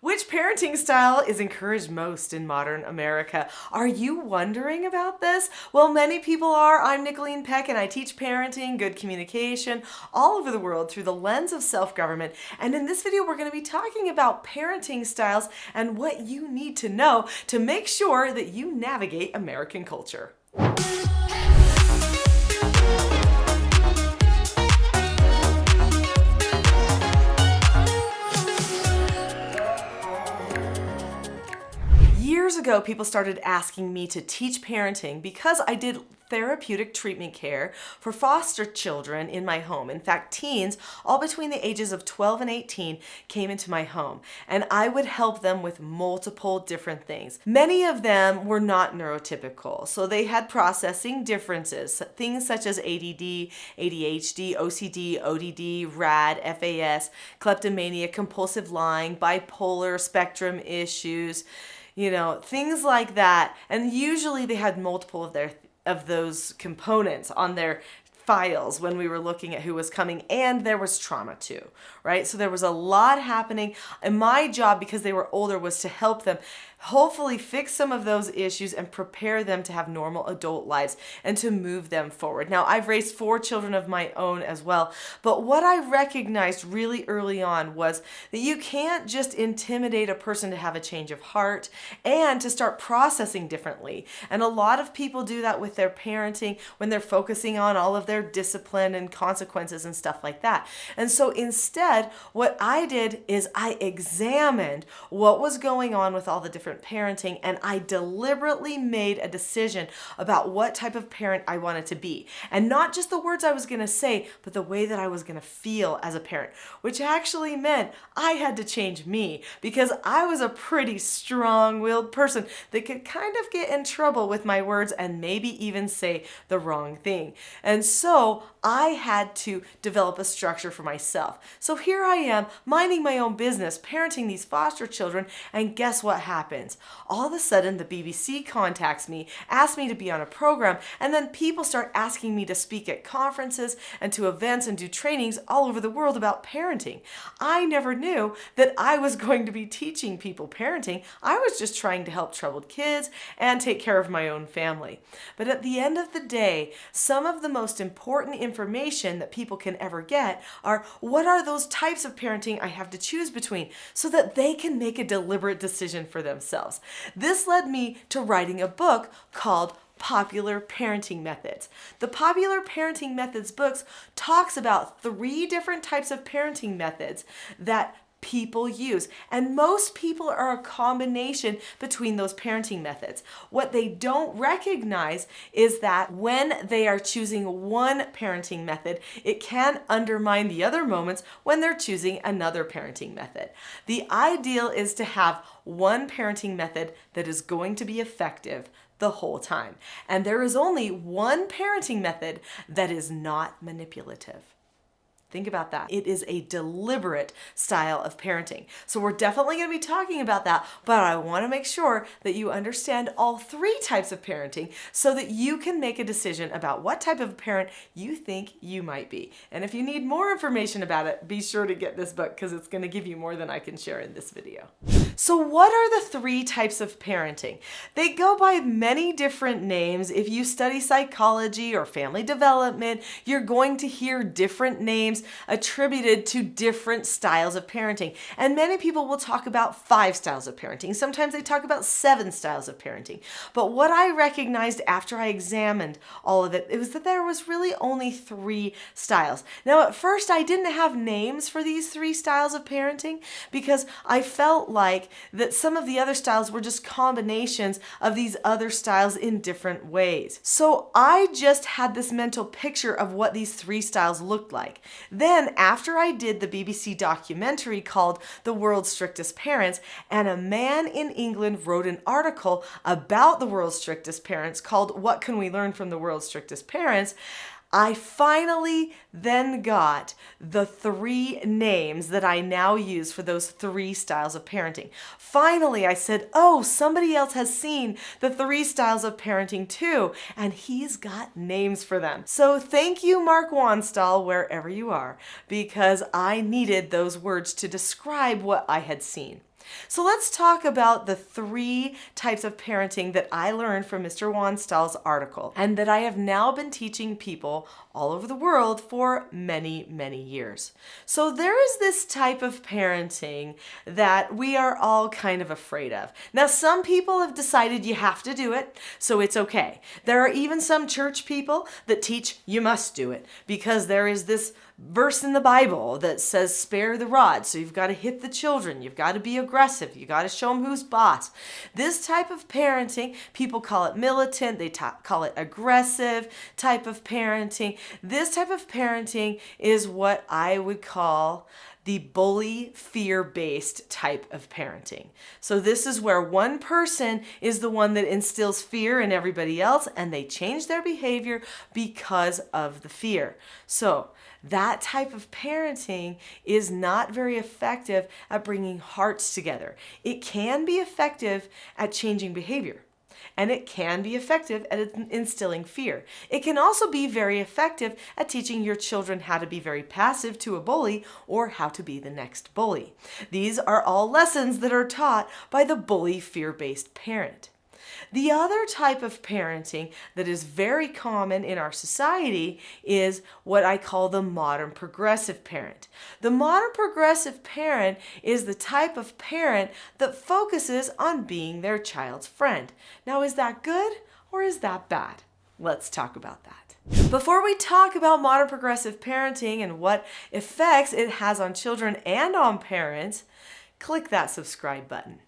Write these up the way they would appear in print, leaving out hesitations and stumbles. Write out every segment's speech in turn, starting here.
Which parenting style is encouraged most in modern America? Are you wondering about this? Well, many people are. I'm Nicholeen Peck and I teach parenting, good communication all over the world through the lens of self-government. And in this video, we're going to be talking about parenting styles and what you need to know to make sure that you navigate American culture. Years ago, people started asking me to teach parenting because I did therapeutic treatment care for foster children in my home. In fact, teens, all between the ages of 12 and 18, came into my home, and I would help them with multiple different things. Many of them were not neurotypical, so they had processing differences, things such as ADD, ADHD, OCD, ODD, RAD, FAS, kleptomania, compulsive lying, bipolar spectrum issues, things like that. And usually they had multiple of those components on their files when we were looking at who was coming, and there was trauma too, right? So there was a lot happening, and my job, because they were older, was to help them hopefully fix some of those issues and prepare them to have normal adult lives and to move them forward. Now, I've raised 4 children of my own as well, but what I recognized really early on was that you can't just intimidate a person to have a change of heart and to start processing differently. And a lot of people do that with their parenting when they're focusing on all of their discipline and consequences and stuff like that. And so instead, what I did is I examined what was going on with all the different parenting, and I deliberately made a decision about what type of parent I wanted to be. And not just the words I was going to say, but the way that I was going to feel as a parent, which actually meant I had to change me, because I was a pretty strong-willed person that could kind of get in trouble with my words and maybe even say the wrong thing. And so I had to develop a structure for myself. So here I am, minding my own business, parenting these foster children, and guess what happens? All of a sudden, the BBC contacts me, asks me to be on a program, and then people start asking me to speak at conferences and to events and do trainings all over the world about parenting. I never knew that I was going to be teaching people parenting. I was just trying to help troubled kids and take care of my own family. But at the end of the day, some of the most important information that people can ever get are, what are those types of parenting I have to choose between, so that they can make a deliberate decision for themselves. This led me to writing a book called Popular Parenting Methods. The Popular Parenting Methods books talks about 3 different types of parenting methods that people use. And most people are a combination between those parenting methods. What they don't recognize is that when they are choosing one parenting method, it can undermine the other moments when they're choosing another parenting method. The ideal is to have one parenting method that is going to be effective the whole time. And there is only one parenting method that is not manipulative. Think about that. It is a deliberate style of parenting. So we're definitely going to be talking about that, but I want to make sure that you understand all 3 types of parenting so that you can make a decision about what type of parent you think you might be. And if you need more information about it, be sure to get this book, because it's going to give you more than I can share in this video. So what are the 3 types of parenting? They go by many different names. If you study psychology or family development, you're going to hear different names attributed to different styles of parenting. And many people will talk about 5 styles of parenting. Sometimes they talk about 7 styles of parenting. But what I recognized after I examined all of it was that there was really only 3 styles. Now, at first, I didn't have names for these 3 styles of parenting because I felt like that some of the other styles were just combinations of these other styles in different ways. So I just had this mental picture of what these 3 styles looked like. Then, after I did the BBC documentary called The World's Strictest Parents, and a man in England wrote an article about the world's strictest parents called What Can We Learn from the World's Strictest Parents?, I finally then got the 3 names that I now use for those 3 styles of parenting. Finally, I said, oh, somebody else has seen the 3 styles of parenting too, and he's got names for them. So thank you, Mark Wanstall, wherever you are, because I needed those words to describe what I had seen. So let's talk about the 3 types of parenting that I learned from Mr. Wanstall's article and that I have now been teaching people all over the world for many, many years. So there is this type of parenting that we are all kind of afraid of. Now, some people have decided you have to do it, so it's okay. There are even some church people that teach you must do it because there is this verse in the Bible that says spare the rod. So you've got to hit the children. You've got to be aggressive. You got to show them who's boss. This type of parenting, people call it militant. They call it aggressive type of parenting. This type of parenting is what I would call the bully fear-based type of parenting. So this is where one person is the one that instills fear in everybody else and they change their behavior because of the fear. So that type of parenting is not very effective at bringing hearts together. It can be effective at changing behavior. And it can be effective at instilling fear. It can also be very effective at teaching your children how to be very passive to a bully or how to be the next bully. These are all lessons that are taught by the bully fear-based parent. The other type of parenting that is very common in our society is what I call the modern progressive parent. The modern progressive parent is the type of parent that focuses on being their child's friend. Now, is that good or is that bad? Let's talk about that. Before we talk about modern progressive parenting and what effects it has on children and on parents, click that subscribe button.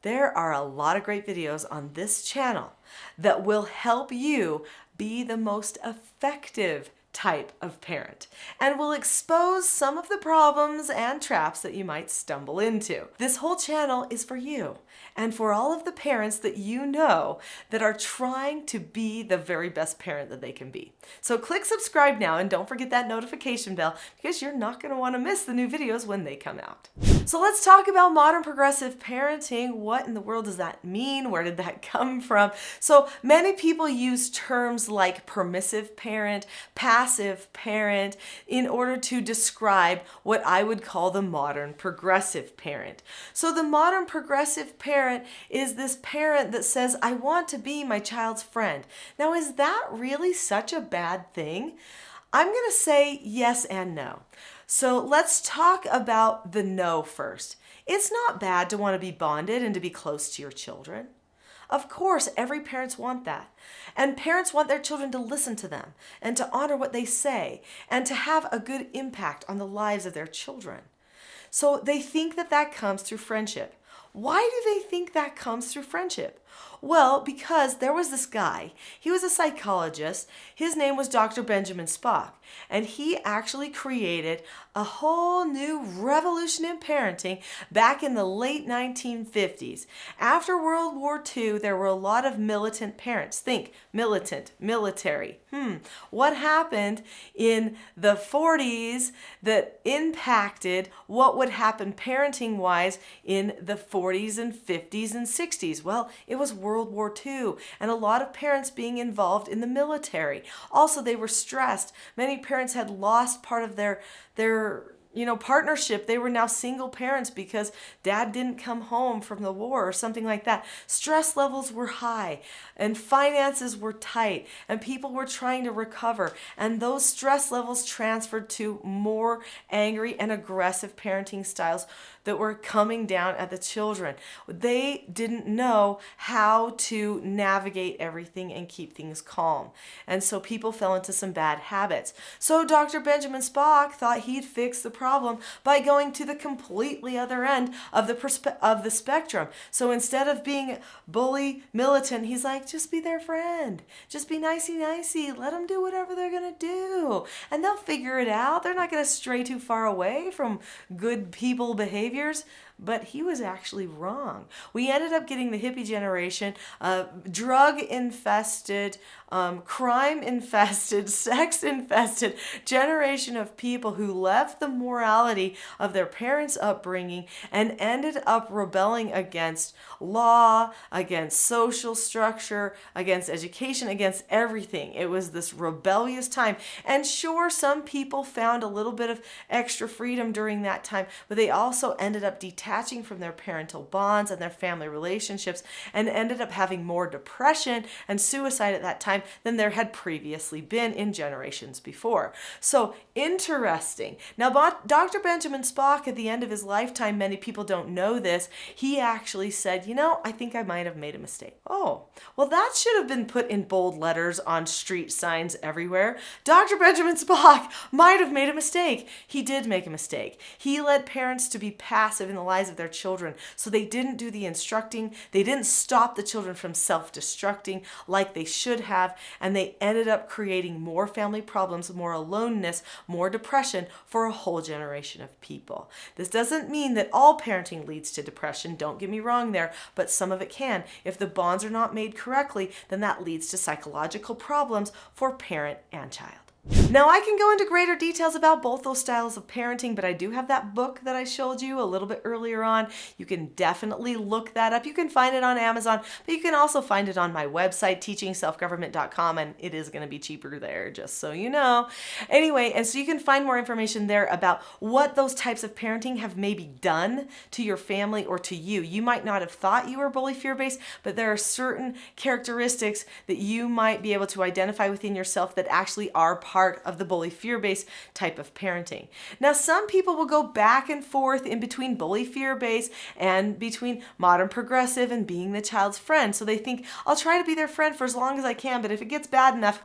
There are a lot of great videos on this channel that will help you be the most effective type of parent and will expose some of the problems and traps that you might stumble into. This whole channel is for you and for all of the parents that you know that are trying to be the very best parent that they can be. So click subscribe now and don't forget that notification bell because you're not going to want to miss the new videos when they come out. So let's talk about modern progressive parenting. What in the world does that mean? Where did that come from? So many people use terms like permissive parent, passive parent in order to describe what I would call the modern progressive parent. So the modern progressive parent is this parent that says, I want to be my child's friend. Now, is that really such a bad thing? I'm going to say yes and no. So let's talk about the no first. It's not bad to want to be bonded and to be close to your children. Of course, every parents want that. And parents want their children to listen to them and to honor what they say and to have a good impact on the lives of their children. So they think that that comes through friendship. Why do they think that comes through friendship? Well, because there was this guy. He was a psychologist. His name was Dr. Benjamin Spock. And he actually created a whole new revolution in parenting back in the late 1950s. After World War II, there were a lot of militant parents. Think militant, military. What happened in the 40s that impacted what would happen parenting-wise in the 40s and 50s and 60s? Well, it was World War II and a lot of parents being involved in the military. Also, they were stressed. Many parents had lost part of their partnership. They were now single parents because dad didn't come home from the war or something like that. Stress levels were high and finances were tight and people were trying to recover. And those stress levels transferred to more angry and aggressive parenting styles that were coming down at the children. They didn't know how to navigate everything and keep things calm. And so people fell into some bad habits. So Dr. Benjamin Spock thought he'd fix the problem by going to the completely other end of the spectrum. So instead of being bully militant, he's like, just be their friend. Just be nicey-nicey. Let them do whatever they're going to do. And they'll figure it out. They're not going to stray too far away from good people behaviors. But he was actually wrong. We ended up getting the hippie generation, drug-infested, crime-infested, sex-infested generation of people who left the morality of their parents' upbringing and ended up rebelling against law, against social structure, against education, against everything. It was this rebellious time. And sure, some people found a little bit of extra freedom during that time, but they also ended up detaching detaching from their parental bonds and their family relationships and ended up having more depression and suicide at that time than there had previously been in generations before. So interesting. Now, Dr. Benjamin Spock, at the end of his lifetime, many people don't know this, he actually said, I think I might have made a mistake. Oh, well, that should have been put in bold letters on street signs everywhere. Dr. Benjamin Spock might have made a mistake. He did make a mistake. He led parents to be passive in the lives of their children, so they didn't do the instructing. They didn't stop the children from self-destructing like they should have, and they ended up creating more family problems, more aloneness, more depression for a whole generation of people. This doesn't mean that all parenting leads to depression, don't get me wrong there, but some of it can. If the bonds are not made correctly, then that leads to psychological problems for parent and child. Now, I can go into greater details about both those styles of parenting, but I do have that book that I showed you a little bit earlier on. You can definitely look that up. You can find it on Amazon, but you can also find it on my website, teachingselfgovernment.com, and it is going to be cheaper there, just so you know. Anyway, and so you can find more information there about what those types of parenting have maybe done to your family or to you. You might not have thought you were bully fear-based, but there are certain characteristics that you might be able to identify within yourself that actually are part of the bully fear-based type of parenting. Now, some people will go back and forth in between bully fear-based and between modern progressive and being the child's friend. So they think, I'll try to be their friend for as long as I can, but if it gets bad enough,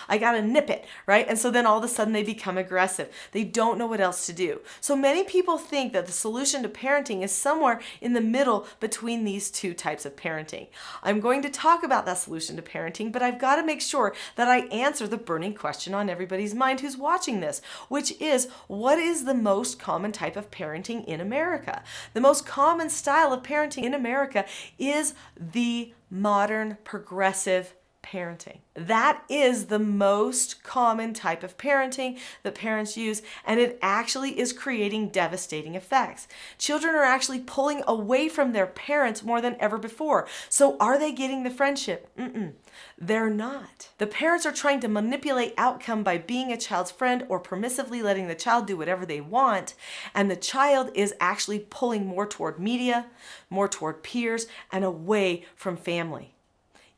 I gotta nip it, right? And so then all of a sudden they become aggressive. They don't know what else to do. So many people think that the solution to parenting is somewhere in the middle between these two types of parenting. I'm going to talk about that solution to parenting, but I've got to make sure that I answer the burning question on everybody's mind who's watching this, which is, what is the most common type of parenting in America? The most common style of parenting in America is the modern progressive parenting. That is the most common type of parenting that parents use, and it actually is creating devastating effects. Children are actually pulling away from their parents more than ever before. So are they getting the friendship? They're not. The parents are trying to manipulate outcome by being a child's friend or permissively letting the child do whatever they want, and the child is actually pulling more toward media, more toward peers, and away from family.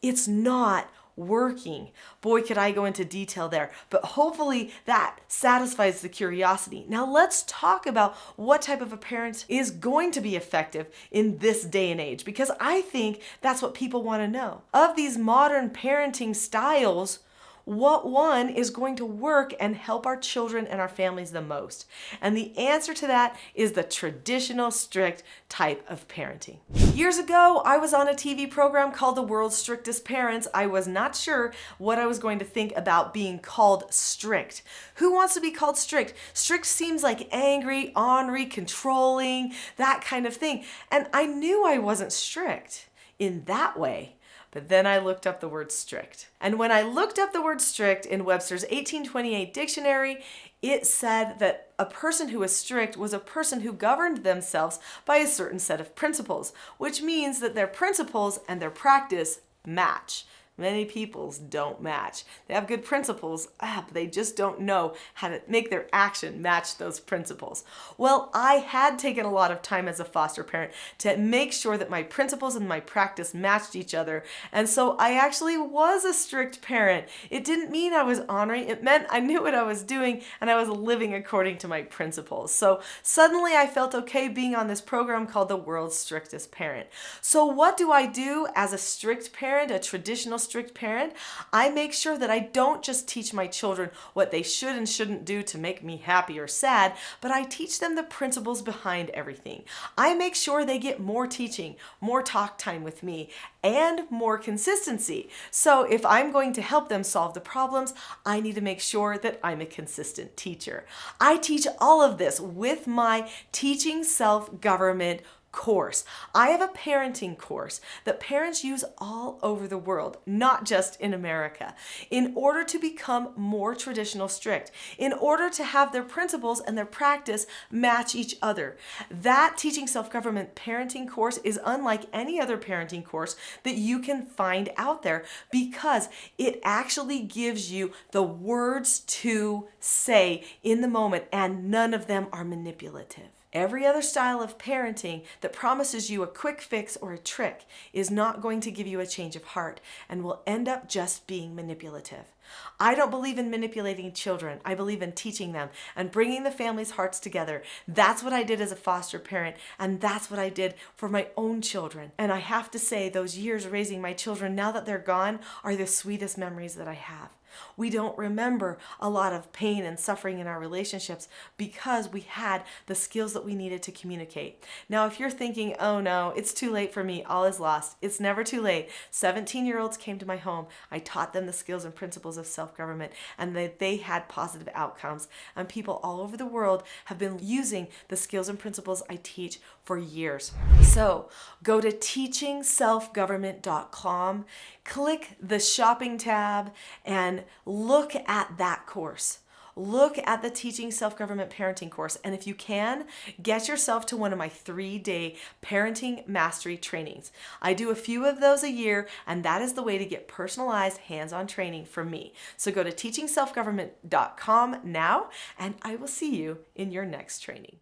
It's not working. Boy, could I go into detail there, but hopefully that satisfies the curiosity. Now let's talk about what type of a parent is going to be effective in this day and age, because I think that's what people want to know. Of these modern parenting styles, what one is going to work and help our children and our families the most? And the answer to that is the traditional, strict type of parenting. Years ago, I was on a TV program called The World's Strictest Parents. I was not sure what I was going to think about being called strict. Who wants to be called strict? Strict seems like angry, ornery, controlling, that kind of thing. And I knew I wasn't strict in that way. But then I looked up the word strict. And when I looked up the word strict in Webster's 1828 dictionary, it said that a person who was strict was a person who governed themselves by a certain set of principles, which means that their principles and their practice match. Many people's don't match. They have good principles, but they just don't know how to make their action match those principles. Well, I had taken a lot of time as a foster parent to make sure that my principles and my practice matched each other. And so I actually was a strict parent. It didn't mean I was honoring. It meant I knew what I was doing and I was living according to my principles. So suddenly I felt okay being on this program called The World's Strictest Parent. So what do I do as a strict parent, a traditional strict parent? I make sure that I don't just teach my children what they should and shouldn't do to make me happy or sad, but I teach them the principles behind everything. I make sure they get more teaching, more talk time with me, and more consistency. So if I'm going to help them solve the problems, I need to make sure that I'm a consistent teacher. I teach all of this with my Teaching Self-Government course. I have a parenting course that parents use all over the world, not just in America, in order to become more traditional strict, in order to have their principles and their practice match each other. That Teaching Self-Government parenting course is unlike any other parenting course that you can find out there, because it actually gives you the words to say in the moment, and none of them are manipulative. Every other style of parenting that promises you a quick fix or a trick is not going to give you a change of heart and will end up just being manipulative. I don't believe in manipulating children. I believe in teaching them and bringing the family's hearts together. That's what I did as a foster parent, and that's what I did for my own children. And I have to say, those years raising my children, now that they're gone, are the sweetest memories that I have. We don't remember a lot of pain and suffering in our relationships because we had the skills that we needed to communicate. Now, if you're thinking, oh no, it's too late for me, all is lost. It's never too late. 17-year-olds came to my home. I taught them the skills and principles of self-government, and they had positive outcomes. And people all over the world have been using the skills and principles I teach for years. So go to teachingselfgovernment.com, click the shopping tab, and look at that course. Look at the Teaching Self-Government Parenting course. And if you can, get yourself to one of my 3-day parenting mastery trainings. I do a few of those a year, and that is the way to get personalized hands-on training from me. So go to teachingselfgovernment.com now, and I will see you in your next training.